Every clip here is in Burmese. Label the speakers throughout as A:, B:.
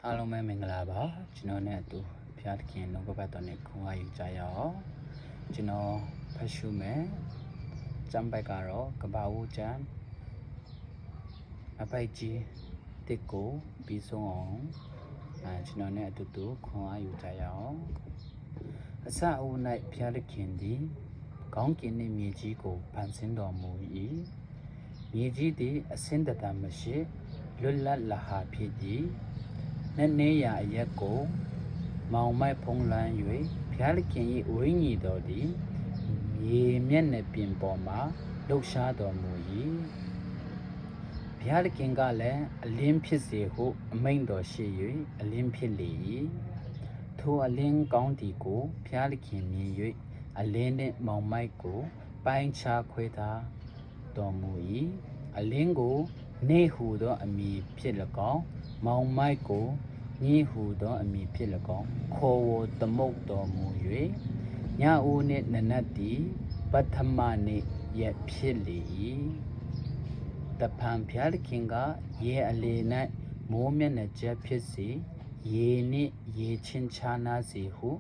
A: အားလုံးပဲမင်္ဂလာပါကျွန်တော်နဲ့အတူဖျားသခင်လုံးကပတ်တော်နဲ့ခွန်အားယူကြရအောင်ကျွန်တော်ဖတ်ရှုမယ်ကျမ်းပိုက်ကတော့ကဘာဦးကျမ်းအပိုက်ကြီးတစ်ကိုပြီးဆုံးအောင်ကျွန်တော်နဲ့အတူခွန်အားယူကြရအောင်အစအဦး၌ဖျားသခင်သည်ကောင်းကင်နှင့်မြေကြီးကိုဖန်ဆင်းတော်မူ၏မြေကြီးသည်အစင်းတတမရှိလွတ်လပ်လာဟာဖြစ်သည်နဲ့နေရအရက်ကိုမောင်မိုက်ဖုံးလွှမ်း၍ဘုရားသခင်၏ဝိညာဉ်တော်သည်မြေမျက်နှာပြင်ပေါ်မှာလှုပ်ရှားတော်မူ၏ဘုရားသခင်ကလည်းအလင်းဖြစ်စေဟုအမိန့်တော်ရှိ၍အလင်းဖြစ်လေ၏ထိုအလင်းကောင်းသည်ကိုဘုရားသခင်မြင်၍အလင်းနှင့်မောင်မိုက်ကိုပိုင်းခြားခွဲထားတော်မူ၏အလင်းကိုနေဟုသောအမည်ဖြစ်၎င်းမောင်မိုက်ကိုညှိဟုသောအမည်ဖြစ်၎င်းခေါ်ဝေါ်သမုတ်တော်မူ၍ညဦးနှင့်နနတ်သည်ပထမနေ့ရက်ဖြစ်လေ၏တဖန်ဘုရားသခင်ကရေအလေ၌မိုးမျက်နှာကျက်ဖြစ်စေရေနှင့်ရေချင်းချာနာစေဟု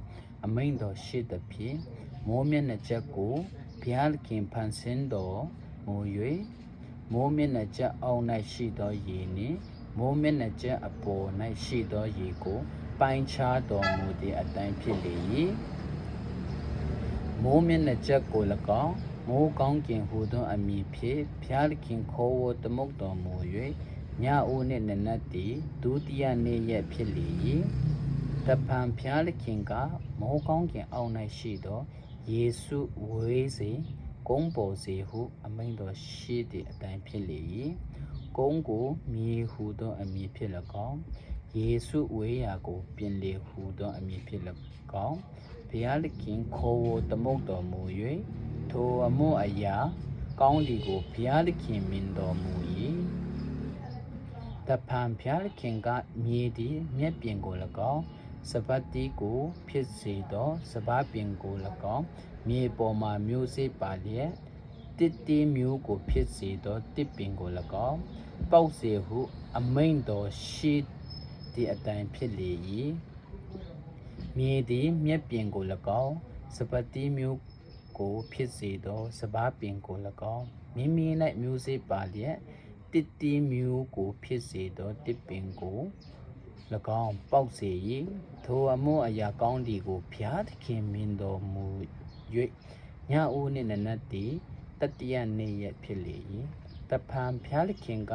A: အမိန့်တော်ရှိသဖြင့်မိုးမျက်နှာကျက်ကိုဘုရားသခင်ဖန်ဆင်းတော်မူ၍မိုးမျက်နှာကျက်အောက်၌ရှိသောရေနှင့်မိုးမျက်နှာကျက်အပေါ်၌ရှိသောရေကိုပိုင်းခြားတော်မူသည့်အတိုင်းဖြစ်လေ၏မိုးမျက်နှာကျက်ကို၎င်းမိုးကောင်းကင်ဟူသောအမည်ဖြင့်ဘုရားသခင်ခေါ်ဝေါ်သမုတ်တော်မူ၍ညဦးနှင့်နနတ်သည်ဒုတိယနေ့ရက်ဖြစ်လေ၏တဖန်ဘုရားသခင်ကမိုးကောင်းကင်အောက်၌ရှိသောယေရှုဝေးစေကုန်းပေါ်စေဟုအမိန့်တော်ရှိသည့်အတိုင်းဖြစ်လေ၏ကုန်းကိုမြေဟုသောအမည်ဖြစ်၎င်းယေရှုဝေးရာကိုပြင်လေဟုသောအမည်ဖြစ်၎င်းဘုရားသခင်ခေါ်ဝေါ်သမုတ်တော်မူ၍ထိုအမှုအရာကောင်းသည်ကိုဘုရားသခင်မြင်တော်မူ၏တဖန်ဘုရားသခင်ကမြေသည်မြက်ပြင်ကို၎င်းစပတ်တီကိုဖြစ်စေသောစပါးပင်ကို၎င်းမြေပေါ်မှာမျိုးစေ့ပါလျက်တစ်တီးမျိုးကိုဖြစ်စေသောတစ်ပင်ကို၎င်းပေါက်စေဟုအမိန့်တော်ရှိသည့်အတိုင်းဖြစ်လေ၏မြေသည်မြက်ပြင်ကို၎င်းစပတ်တီးမျိုးကိုဖြစ်စေသောစပါးပင်ကို၎င်းမိမိ၌မျိုးစေ့ပါလျက်တစ်တီးမျိုးကိုဖြစ်စေသောတစ်ပင်ကို၎င်းပေါက်စေ၏ထိုအမှုအရာကောင်းသည်ကိုဘုရားသခင်မြင်တော်မူ၍ညဦးနှင့်နနတ်သည်တတိယနေ့ရက်ဖြစ်လေ၏တဖန်ဘုရားသခင်က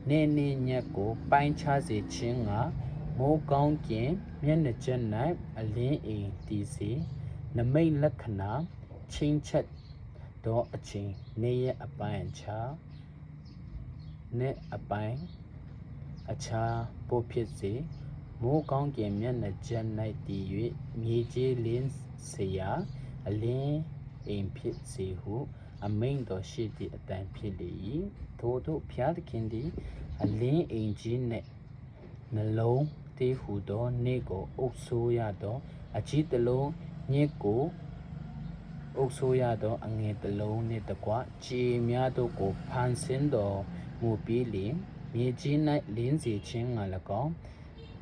A: နေ့နေ့ညက်ကိုပိုင်းခြားစေခြင်းကမိုးကောင်းကင်မျက်နှာကျက်၌အလင်းအိမ်တည်စေနမိတ်လက္ခဏာချင်းချက်သောအချိန်နေ့ရက်အပိုင်းအခြားနေ့အပိုင်းအခြားပို့ဖြစ်စေမိုးကောင်းကင်မျက်နှာကျက်၌တည်၍မြေကြီးလင်းစေရာအလင်းအိမ်ဖြစ်စေဟုအမိန့်တော်ရှိသည့်အတိုင်းဖြစ်လေ၏ထို့ဘုရားသခင်သည်အလင်းအိမ်ကြီးနှင့်နှလုံးတည်ဟုသောနေ့ကိုအုပ်ဆိုးရသောအကြီးတစ်လုံးညစ်ကိုအုပ်ဆိုးရသောအငယ်တစ်လုံးနှင့်တကွခြေများတို့ကိုဖန်ဆင်းတော်မူပြီးလျှင်မြေကြီး၌လင်းစေခြင်းငှာ၎င်း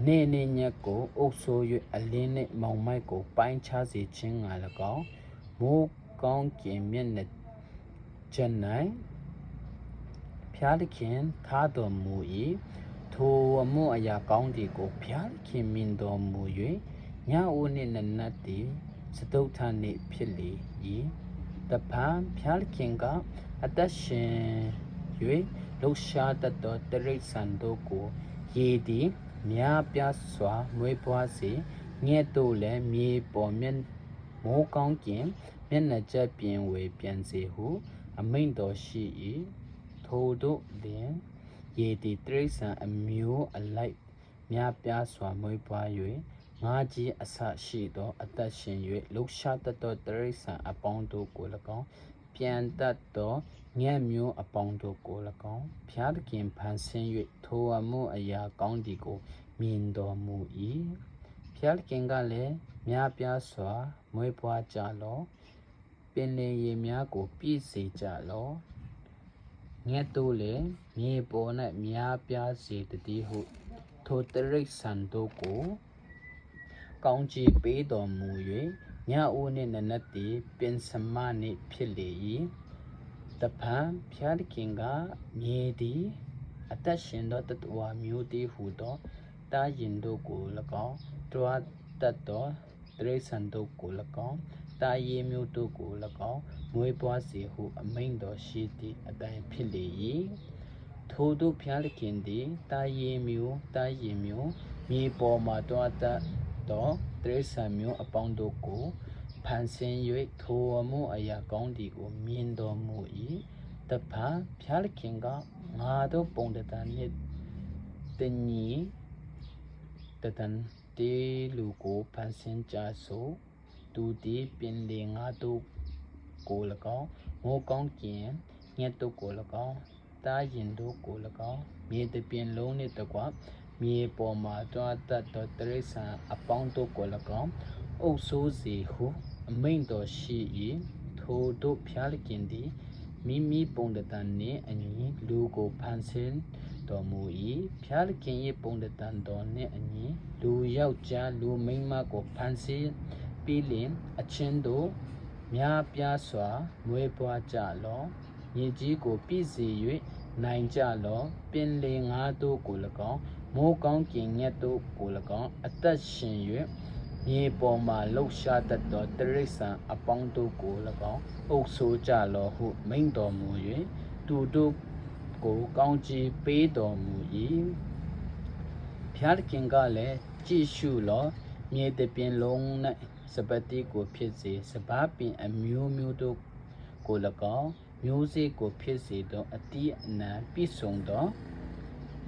A: နေ့နေ့ညက်ကိုအုပ်ဆိုး၍အလင်းနှင့်မောင်မိုက်ကိုပိုင်းခြားစေခြင်းငှာ၎င်းမိုးကောင်းကင်မျက်နှာကျက်၌ဘုရားသခင်ထားတော်မူ၏ထိုအမှုအရာကောင်းသည်ကိုဘုရားသခင်မြင်တော်မူ၍ညဦးနှင့်နနတ်သည်စတုထနေ့ဖြစ်လေ၏တဖန်ဘုရားသခင်ကအသက်ရှင်၍လှူရှားတတ်သောတိရစ္ဆာန်တို့ကိုရေသည်များပြားစွာမွေးဖွားစေငှက်တို့လည်းမြေပေါ်မိုးကောင်းကင်မျက်နှာကျက်ပြင်ဝေပြန်စေဟုအမိန့်တော်ရှိ၏ထိုတို့တွင်ရေသည်တိရစ္ဆာန်အမျိုးအလိုက်များပြားစွာမွေးဖွား၍ငါးကြီးအဆရှိသောအသက်ရှင်၍လှူရှားတတ်သောတိရစ္ဆာန်အပေါင်းတို့ကို၎င်းပြန်တတ်သောငှက်မျိုးအပေါင်းတို့ကို၎င်းဘုရားသခင်ဖန်ဆင်း၍ထိုအမှုအရာကောင်းသည်ကိုမြင်တော်မူ၏ဘုရားသခင်ကလည်းများပြားစွာမွေးဖွားကြလောပင်လယ်ရေများကိုပြည့်စေကြလောငှက်တို့လည်းမြေပေါ်၌များပြားစေတည်းဟု ထိုတရိษံတို့ကိုကောင်းကြီးပေးတော်မူ၍ညအိုးနှင့်နနက်သည်ပင်စမနှင့်ဖြစ်လေ၏တဖန်ဖျားသခင်ကမြေသည်အသက်ရှင်သောတတဝါမျိုးတည်းဟူသောတာရင်တို့ကို၎င်းတွားတတ်သောတရိษံတို့ကို၎င်းတာယေမျိုးတို့ကို၎င်းမွေးပွားစေဟုအမိန့်တော်ရှိသည့်အတိုင်းဖြစ်လေ၏ထိုတို့ဖျားသခင်သည်တာယေမျိုးတာယေမျိုးမြေပေါ်မှတွားတတ်သောတရိษံမျိုးအပေါင်းတို့ကိုဖန်ဆင်း၍ထိုအမှုအရာကောင်းသည်ကိုမြင်တော်မူ၏တဖန်ဖျားသခင်ကငါတို့ပုံတံနှင့်တညီတတန်တေလူကိုဖန်ဆင်းကြဆိုသူသည်ပင်လေငါတို့ကို၎င်းမိုးကောင်းကင်ညက်တို့ကို၎င်းတာရင်တို့ကို၎င်းမြေတပြင်လုံးနှင့်တကွမြေပေါ်မှတွားတတ်သောတရိษံအပေါင်းတို့ကို၎င်းအုပ်ဆိုးစေဟုအမိန့်တော်ရှိ၏ထိုတို့ဖျားသခင်သည်မိမိပုံတံနှင့်အညီလူကိုဖန်ဆင်းတော်မူ၏ဖျားသခင်၏ပုံတံတော်နှင့်အညီလူယောက်ျားလူမိန်းမကိုဖန်ဆင်းပြီးလျှင်အချင်းတို့များပြားစွာမွေးပွားကြလောမြေကြီးကိုပြည့်စေ၍နိုင်ကြလောပင်လေငါတို့ကို၎င်းမိုးကောင်းကင်ညက်တို့ကို၎င်းအသက်ရှင်၍မြေပေါ်မှလှုပ်ရှားတတ်သောတရိษံအပေါင်းတို့ကို၎င်းအုပ်ဆိုးကြလောဟုမိန့်တော်မူ၍သူတို့ကိုကောင်းကြီးပေးတော်မူ၏ဖျားသခင်ကလည်းကြည့်ရှုလောမြေတပြင်လုံး၌စပတိကိုဖြစ်စေစပါးပင်အမျိုးမျိုးတို့ကို၎င်းမျိုးစေ့ကိုဖြစ်စေသောအတိအနံပြည့်စုံသော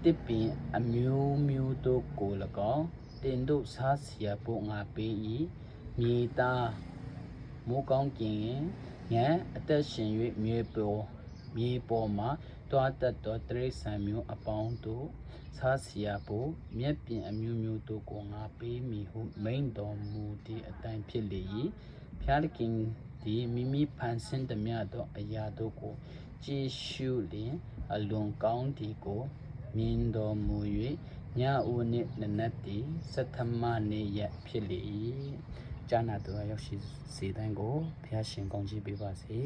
A: တစ်ပင်အမျိုးမျိုးတို့ကို၎င်းတင်တို့စားเสียဖို့ငါပေး၏မြေသားမိုးကောင်းကင်ငါအသက်ရှင်၍မြေပေါ်မှာတွားတတ်သောတရိษံမျိုးအပေါင်းတို့စားเสียဖို့မြက်ပင်အမျိုးမျိုးတို့ကိုငါပေးမည်ဟုမိန့်တော်မူသည့်အတိုင်းဖြစ်လေ၏ဖျားသခင်သည်မိမိဖန်ဆင်းသမျှသောအရာတို့ကိုကြည့်ရှုလျင်အလွန်ကောင်းသည်ကိုမြင်တော်မူ၍ညအိုနှင့်နနက်သည်စတ္ထမနေ့ရက်ဖြစ်လေ၏ကျမ်းနာတော်ရောက်ရှိစေတိုင်းကိုဘုရားရှင်ကောင်းချီးပေးပါစေ